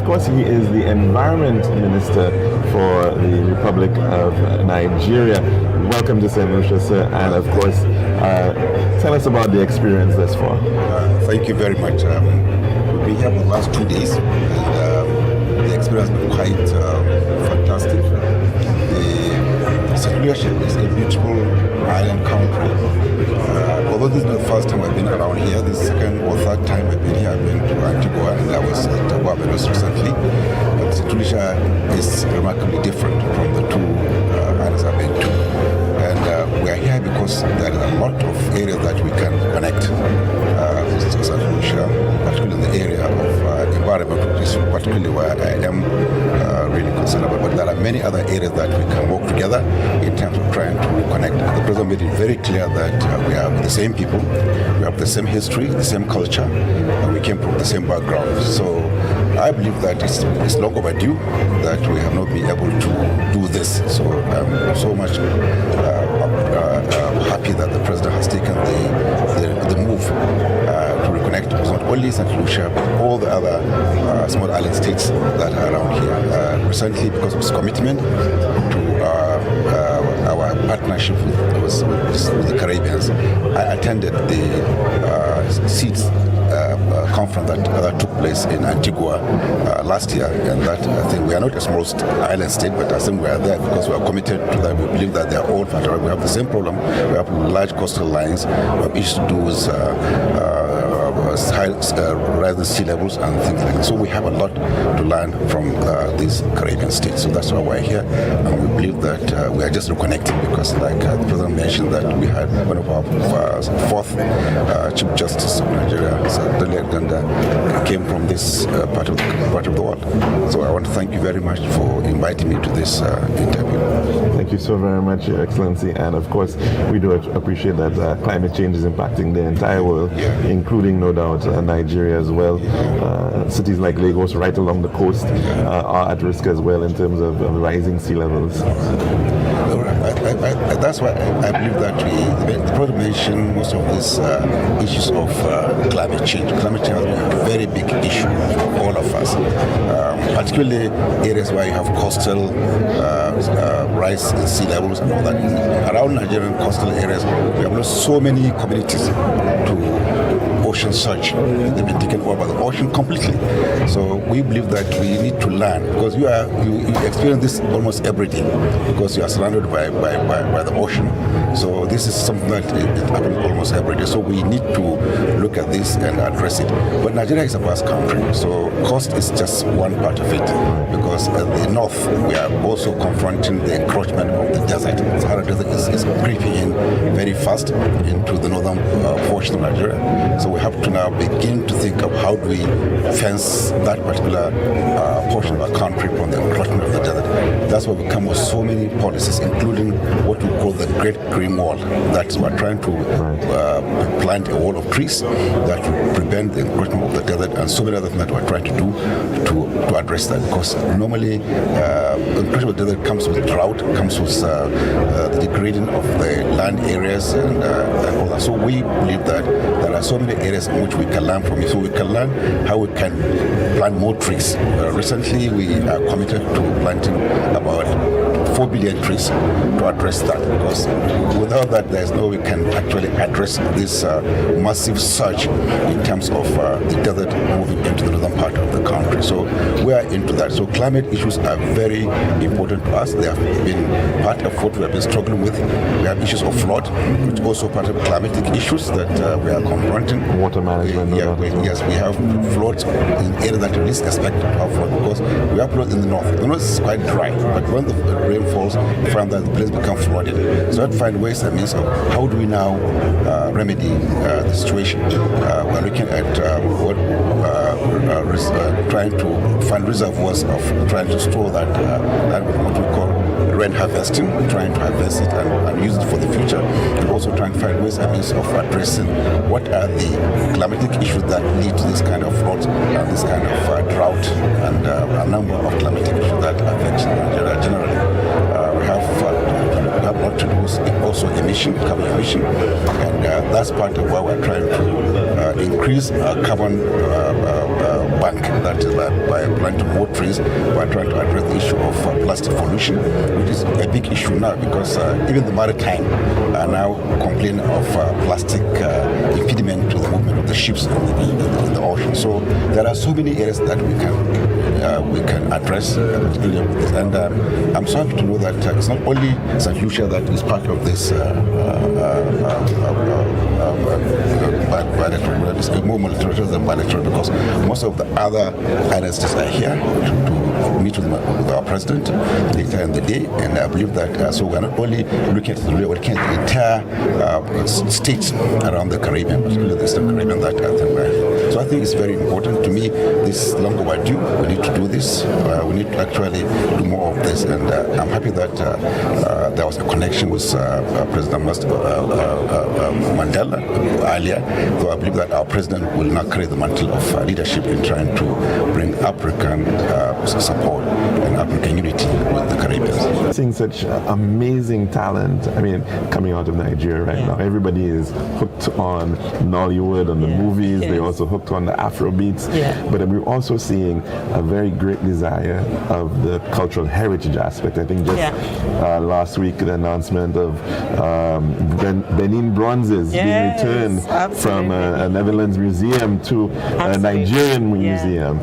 course, he is the Environment Minister for the Republic of Nigeria. Welcome to Saint Lucia, sir, and of course, tell us about the experience thus far. Thank you very much. We've been here for the last 2 days, and the experience has been quite fantastic. Saint Lucia is a beautiful island country. Although this is not the first time I've been around here, this is the second or third time I've been here. I've been to Antigua and I was at Barbados recently. But Saint Lucia is remarkably different from the two islands I've been to. And we are here because there are a lot of areas that we can connect to Saint Lucia, particularly in the area of environment, which is particularly where I am really concerned about. But there are many other areas that we can work together in terms of trying to connect. The President made it very clear that we are the same people, we have the same history, the same culture, and we came from the same background. So I believe that it's long overdue that we have not been able to do this. So I'm so much happy that the President has taken the move to reconnect not only Saint Lucia but all the other small island states that are around here. Recently, because of his commitment to our partnership with the Caribbeans, I attended the SEEDS conference that took place in Antigua last year, and that I think we are not a small island state, but I think we are there because we are committed to that. We believe that they are all factor. We have the same problem. We have large coastal lines. We have issues to do with rising sea levels and things like that. So we have a lot to learn from these Caribbean states. So that's why we're here, and we believe that we are just reconnecting because, like the President mentioned, that we had one of our fourth Chief Justice of Nigeria, came from this part of the world. So I want to thank you very much for inviting me to this interview. Thank you so very much, Your Excellency. And of course, we do appreciate that climate change is impacting the entire world, including, no doubt, Nigeria as well. Cities like Lagos, right along the coast, are at risk as well in terms of rising sea levels. That's why I believe that the President mentioned most of these issues of climate change. Climate change has been a very big issue for all of us, particularly areas where you have coastal rise in sea levels and all that. Around Nigerian coastal areas, we have lost so many communities to ocean surge. They've been taken over by the ocean completely. So we believe that we need to learn, because you experience this almost every day because you are surrounded by the ocean. So this is something that it happens almost every day. So we need to look at this and address it. But Nigeria is a vast country, so coast is just one part of it, because at the north we are also confronting the encroachment of the desert. The Sahara Desert is creeping in very fast into the northern portion of Nigeria. So we have to now begin to think of how do we fence that particular portion of our country from the encroachment of the desert. That's why we come with so many policies, including what we call the Great Green Wall. That's we're trying to plant a wall of trees that will prevent the encroachment of the desert, and so many other things that we're trying to do to address that. Because normally, encroachment of the desert comes with drought, comes with the degrading of the land areas and all that. So we believe that there are so many areas in which we can learn from it. So we can learn how we can plant more trees. Recently, we are committed to planting about 4 billion trees to address that, because without that there's no way we can actually address this massive surge in terms of the desert moving into the northern part of the country. So we are into that. So climate issues are very important to us. They have been part of what we have been struggling with. We have issues of flood, which is also part of climatic issues that we are confronting. Water management. Yes, we have floods in areas that we least expect to have flood, because we have floods in the north. The north is quite dry, but when the rain falls, we find that the place becomes flooded. So we have to find ways and means of how do we now remedy the situation. We're looking at trying to find reservoirs of trying to store that, what we call rain harvesting, trying to harvest it and use it for the future, and also trying to find ways and means of addressing what are the climatic issues that lead to this kind of floods and this kind of drought, and a number of climatic issues that affect Nigeria generally. We have a lot to do with also carbon emission, and that's part of why we're trying to increase decrease our carbon bank. That is by planting more trees, by trying to address the issue of plastic pollution, which is a big issue now because even the maritime are now complaining of plastic impediment to the movement of the ships in the ocean. So there are so many areas that we can address, particularly with this. And I'm so happy to know that it's not only Saint Lucia that is part of this bilateral, it's more multilateral than bilateral because most of the other INSTs are here to meet with our president later in the day, and I believe that so we're not only looking at we're looking at the entire states around the Caribbean, particularly the Eastern Caribbean. So I think it's very important to me. This is long overdue. We need to do this. We need to actually do more of this, and I'm happy that there was a connection with President Mandela earlier. So I believe that our president will now carry the mantle of leadership in trying to bring African support and African unity with the Caribbean. Seeing such amazing talent, I mean, coming out of Nigeria right now, everybody is hooked on Nollywood, on the movies. They're also hooked on the Afrobeats. But we're also seeing a very great desire of the cultural heritage aspect. I think just last week, the announcement of Benin bronzes being returned from a Netherlands museum to a Nigerian museum.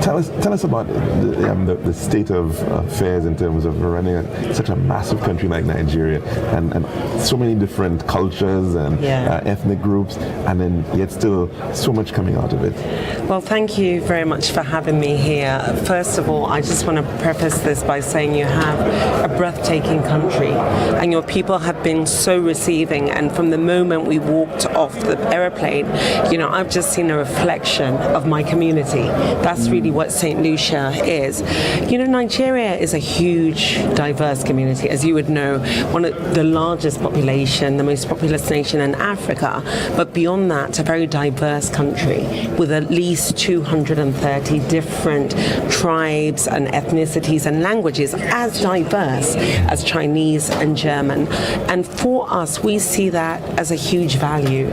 Tell us about the state of affairs in terms of running such a massive country like Nigeria and so many different cultures and ethnic groups, and then yet still so much coming out of it. Well, thank you very much for having me here. First of all, I just want to preface this by saying you have a breathtaking country and your people have been so receiving, and from the moment we walked off the aeroplane, I've just seen a reflection of my community. That's really what Saint Lucia is. Nigeria is a huge, diverse community, as you would know, one of the largest population, the most populous nation in Africa, but beyond that, a very diverse country with at least 230 different tribes and ethnicities and languages as diverse as Chinese and German. And for us, we see that as a huge value.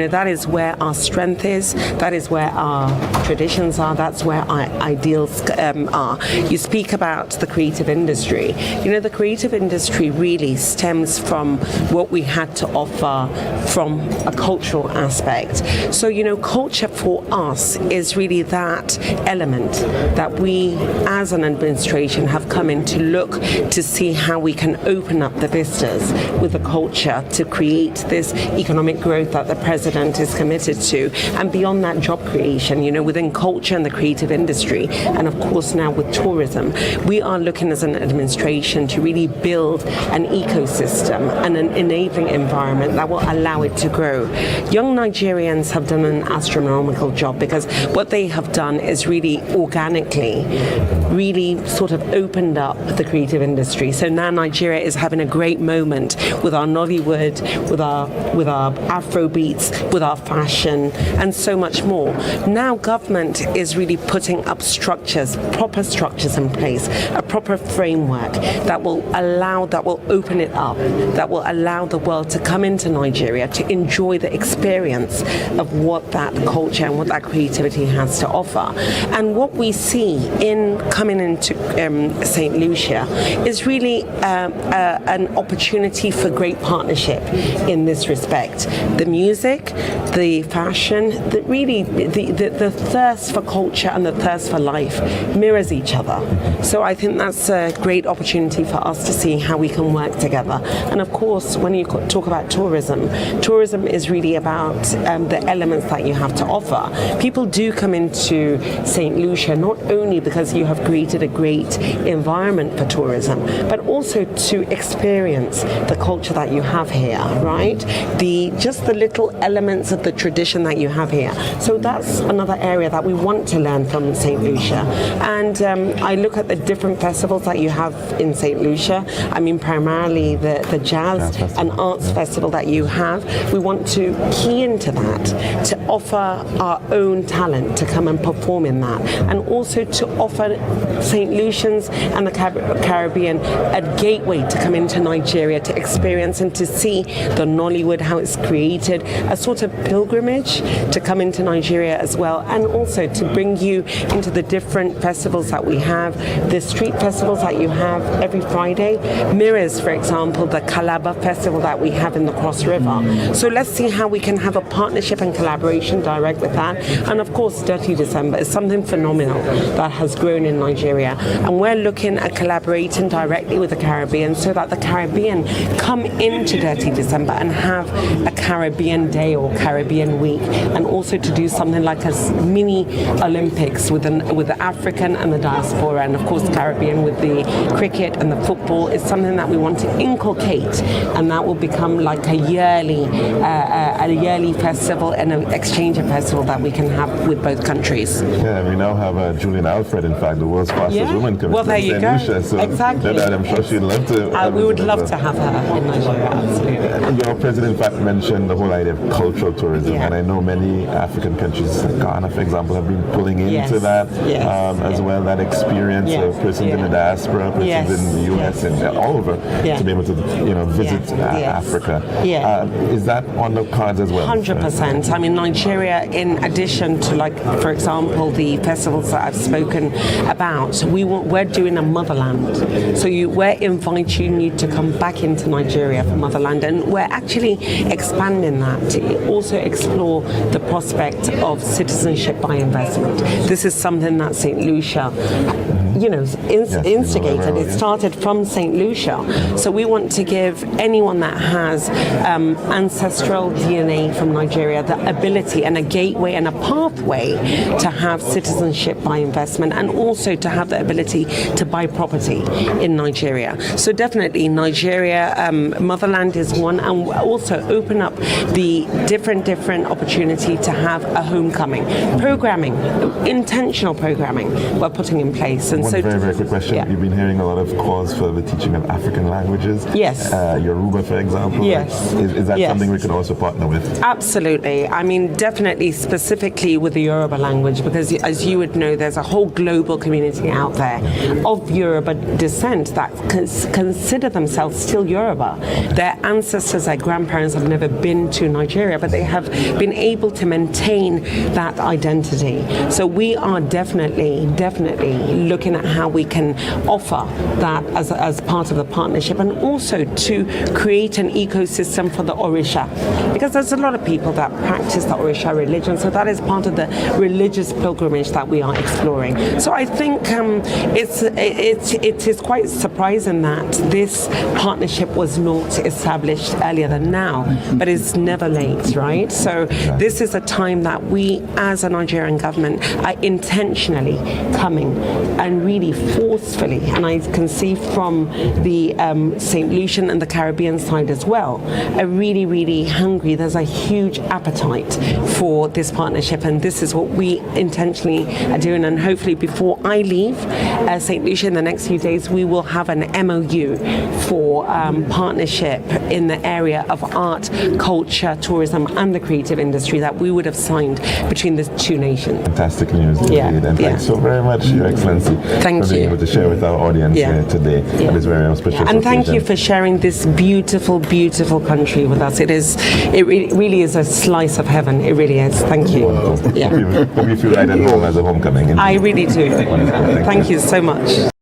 That is where our strength is, that is where our traditions are, that's where our ideals are. You speak about the creative industry. The creative industry really stems from what we had to offer from a cultural aspect. So, culture for us is really that element that we as an administration have come in to look to see how we can open up the vistas with the culture to create this economic growth that the president is committed to, and beyond that, job creation, within culture and the creative industry, and of course now with tourism. We are looking as an administration to really build an ecosystem and an enabling environment that will allow it to grow. Young Nigerians have done an astronomical job because what they have done is really organically, really sort of opened up the creative industry. So now Nigeria is having a great moment with our Nollywood, with our Afrobeats, with our fashion, and so much more. Now government is really putting up structures, proper structures in place, a proper framework that will open it up, that will allow the world to come into Nigeria to enjoy the experience of what that culture and what that creativity has to offer. And what we see in coming into Saint Lucia is really an opportunity for great partnership in this respect. The music, the fashion, the thirst for culture and the thirst for life mirrors each other. So I think that's a great opportunity for us to see how we can work together. And of course, when you talk about tourism is really about the elements that you have to offer. People do come into Saint Lucia not only because you have created a great environment for tourism, but also to experience the culture that you have here, right? Just the little elements of the tradition that you have here. So that's another area that we want to learn from Saint Lucia. And I look at the different festivals festivals that you have in Saint Lucia. I mean, primarily the jazz and arts festival that you have. We want to key into that, to offer our own talent to come and perform in that, and also to offer Saint Lucians and the Caribbean a gateway to come into Nigeria, to experience and to see the Nollywood, how it's created, a sort of pilgrimage to come into Nigeria as well, and also to bring you into the different festivals that we have, the street festivals that you have every Friday, mirrors, for example, the Calabar festival that we have in the Cross River. So let's see how we can have a partnership and collaboration direct with that. And of course, Dirty December is something phenomenal that has grown in Nigeria. And we're looking at collaborating directly with the Caribbean so that the Caribbean come into Dirty December and have a Caribbean Day or Caribbean Week, and also to do something like a mini Olympics with the African and the diaspora, and of course Caribbean with the cricket and the football is something that we want to inculcate, and that will become like a yearly festival and an exchange of festival that we can have with both countries. Yeah, we now have Julian Alfred, in fact, the world's fastest woman coming well, there from you Saint go. Lucia. So exactly. I'm sure she'd love to. We would love to have her in Nigeria, absolutely. Your president, in fact, mentioned the whole idea of cultural tourism, and I know many African countries, Ghana, for example, have been pulling into that as well. That experience of persons in the diaspora, persons in the U.S. and all over to be able to, visit Africa. Is that on the cards as well? 100%. I mean, Nigeria, in addition to, like, for example, the festivals that I've spoken about, we're doing a motherland. So we're inviting you to come back into Nigeria for motherland, and we're actually expanding that to also explore the prospect of citizenship by investment. This is something that Saint Lucia instigated. It started from Saint Lucia. So we want to give anyone that has ancestral DNA from Nigeria the ability and a gateway and a pathway to have citizenship by investment, and also to have the ability to buy property in Nigeria. So definitely Nigeria, motherland is one, and also open up the different opportunity to have a homecoming. Programming, intentional programming we're putting in place. And one so very quick question. You've been hearing a lot of calls for the teaching of African languages. Yes. Yoruba, for example. Yes. Is that something we could also partner with? Absolutely. I mean, definitely specifically with the Yoruba language, because as you would know, there's a whole global community out there of Yoruba descent that consider themselves still Yoruba. Their ancestors, their grandparents have never been to Nigeria, but they have been able to maintain that identity. So we are definitely looking at how we can offer that as part of the partnership, and also to create an ecosystem for the Orisha, because there's a lot of people that practice the Orisha religion, so that is part of the religious pilgrimage that we are exploring. So I think it is quite surprising that this partnership was not established earlier than now, but it's never late, right? So this is a time that we as a Nigerian government are intentionally coming and really forcefully, and I can see from the Saint Lucian and the Caribbean side as well, are really hungry. There's a huge appetite for this partnership, and this is what we intentionally are doing. And hopefully before I leave Saint Lucia in the next few days, we will have an MOU for partnership in the area of art, culture, tourism and the creative industry that we would have signed between the two nations. Fantastic news indeed. And thanks so very much, Your Excellency, for being able to share with our audience here today on this very auspicious occasion. And thank you for sharing this beautiful country with us. It really is a slice of heaven. It really is. Thank you. Hope you feel right at home as a homecoming. I really do. Thank you so much.